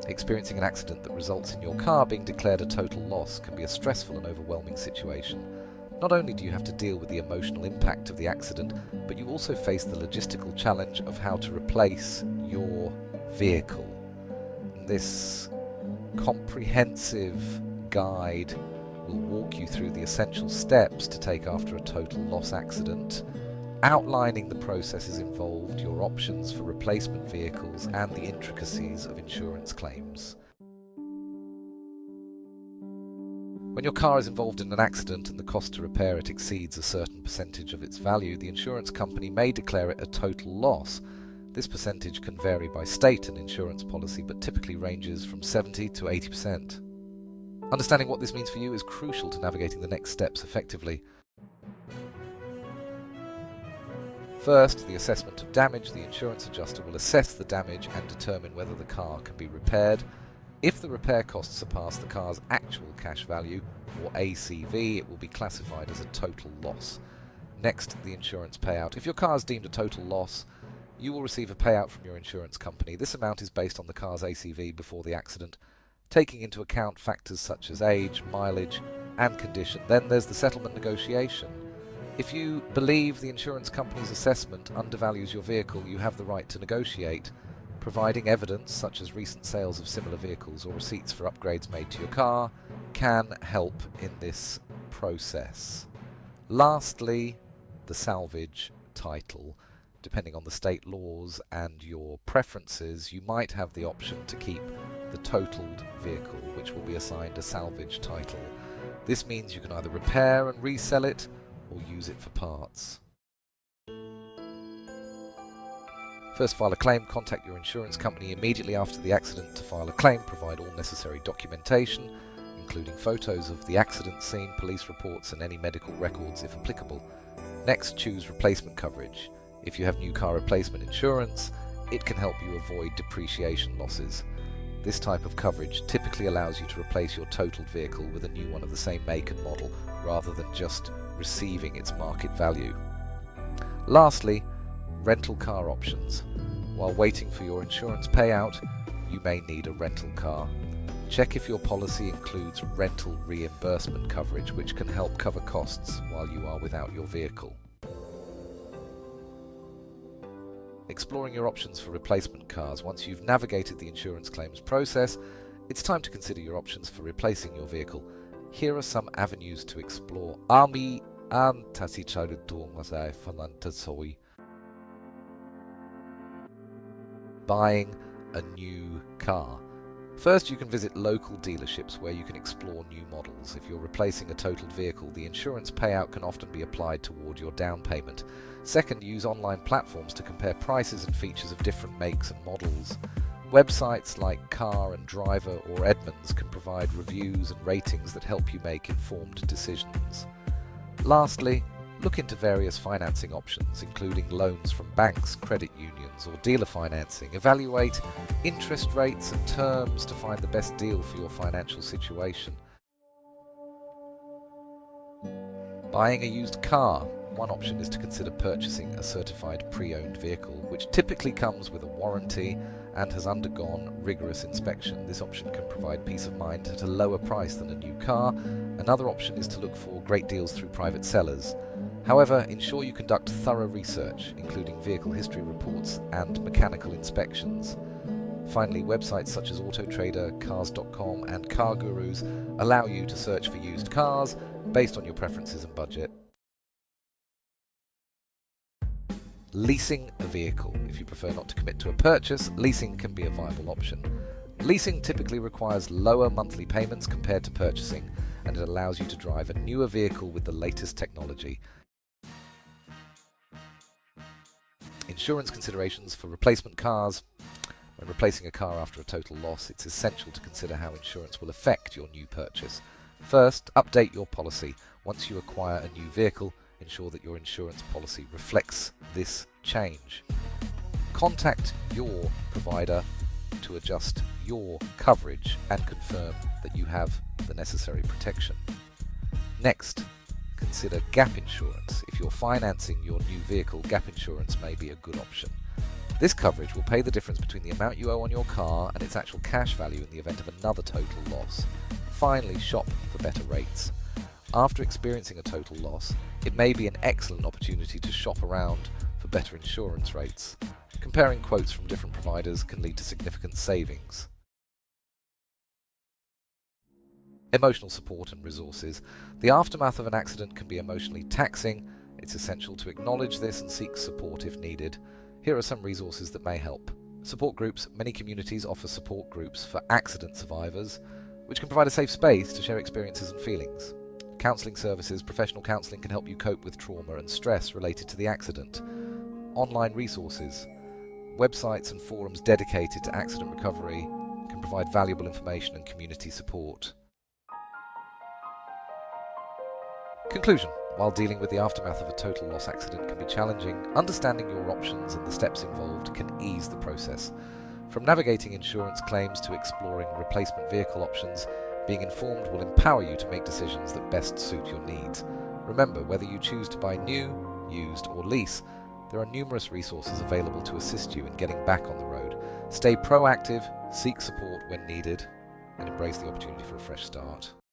Experiencing an accident that results in your car being declared a total loss can be a stressful and overwhelming situation. Not only do you have to deal with the emotional impact of the accident, but you also face the logistical challenge of how to replace your vehicle. This comprehensive guide will walk you through the essential steps to take after a total loss accident, outlining the processes involved, your options for replacement vehicles, and the intricacies of insurance claims. When your car is involved in an accident and the cost to repair it exceeds a certain percentage of its value, the insurance company may declare it a total loss. This percentage can vary by state and insurance policy, but typically ranges from 70 to 80%. Understanding what this means for you is crucial to navigating the next steps effectively. First, the assessment of damage. The insurance adjuster will assess the damage and determine whether the car can be repaired. If the repair costs surpass the car's actual cash value, or ACV, it will be classified as a total loss. Next, the insurance payout. If your car is deemed a total loss, you will receive a payout from your insurance company. This amount is based on the car's ACV before the accident, taking into account factors such as age, mileage, and condition. Then there's the settlement negotiation. If you believe the insurance company's assessment undervalues your vehicle, you have the right to negotiate. Providing evidence, such as recent sales of similar vehicles or receipts for upgrades made to your car, can help in this process. Lastly, the salvage title. Depending on the state laws and your preferences, you might have the option to keep the totaled vehicle, which will be assigned a salvage title. This means you can either repair and resell it or use it for parts. First, file a claim. Contact your insurance company immediately after the accident to file a claim. Provide all necessary documentation, including photos of the accident scene, police reports, and any medical records if applicable. Next, choose replacement coverage. If you have new car replacement insurance, it can help you avoid depreciation losses. This type of coverage typically allows you to replace your totaled vehicle with a new one of the same make and model, rather than just receiving its market value. Lastly, rental car options. While waiting for your insurance payout, you may need a rental car. Check if your policy includes rental reimbursement coverage, which can help cover costs while you are without your vehicle. Exploring your options for replacement cars. Once you've navigated the insurance claims process, it's time to consider your options for replacing your vehicle. Here are some avenues to explore. Buying a new car. First, you can visit local dealerships where you can explore new models. If you're replacing a totaled vehicle, the insurance payout can often be applied toward your down payment. Second, use online platforms to compare prices and features of different makes and models. Websites like Car and Driver or Edmunds can provide reviews and ratings that help you make informed decisions. Lastly, look into various financing options, including loans from banks, credit unions, or dealer financing. Evaluate interest rates and terms to find the best deal for your financial situation. Buying a used car. One option is to consider purchasing a certified pre-owned vehicle, which typically comes with a warranty and has undergone rigorous inspection. This option can provide peace of mind at a lower price than a new car. Another option is to look for great deals through private sellers. However, ensure you conduct thorough research, including vehicle history reports and mechanical inspections. Finally, websites such as AutoTrader, Cars.com, and Car Gurus allow you to search for used cars based on your preferences and budget. Leasing a vehicle. If you prefer not to commit to a purchase, leasing can be a viable option. Leasing typically requires lower monthly payments compared to purchasing, and it allows you to drive a newer vehicle with the latest technology. Insurance considerations for replacement cars. When replacing a car after a total loss, it's essential to consider how insurance will affect your new purchase. First, update your policy. Once you acquire a new vehicle, ensure that your insurance policy reflects this change. Contact your provider to adjust your coverage and confirm that you have the necessary protection. Next, consider gap insurance. If you're financing your new vehicle, gap insurance may be a good option. This coverage will pay the difference between the amount you owe on your car and its actual cash value in the event of another total loss. Finally, shop for better rates. After experiencing a total loss, it may be an excellent opportunity to shop around for better insurance rates. Comparing quotes from different providers can lead to significant savings. Emotional support and resources. The aftermath of an accident can be emotionally taxing. It's essential to acknowledge this and seek support if needed. Here are some resources that may help. Support groups. Many communities offer support groups for accident survivors, which can provide a safe space to share experiences and feelings. Counselling services. Professional counselling can help you cope with trauma and stress related to the accident. Online resources. Websites and forums dedicated to accident recovery can provide valuable information and community support. Conclusion. While dealing with the aftermath of a total loss accident can be challenging, understanding your options and the steps involved can ease the process. From navigating insurance claims to exploring replacement vehicle options, being informed will empower you to make decisions that best suit your needs. Remember, whether you choose to buy new, used, or lease, there are numerous resources available to assist you in getting back on the road. Stay proactive, seek support when needed, and embrace the opportunity for a fresh start.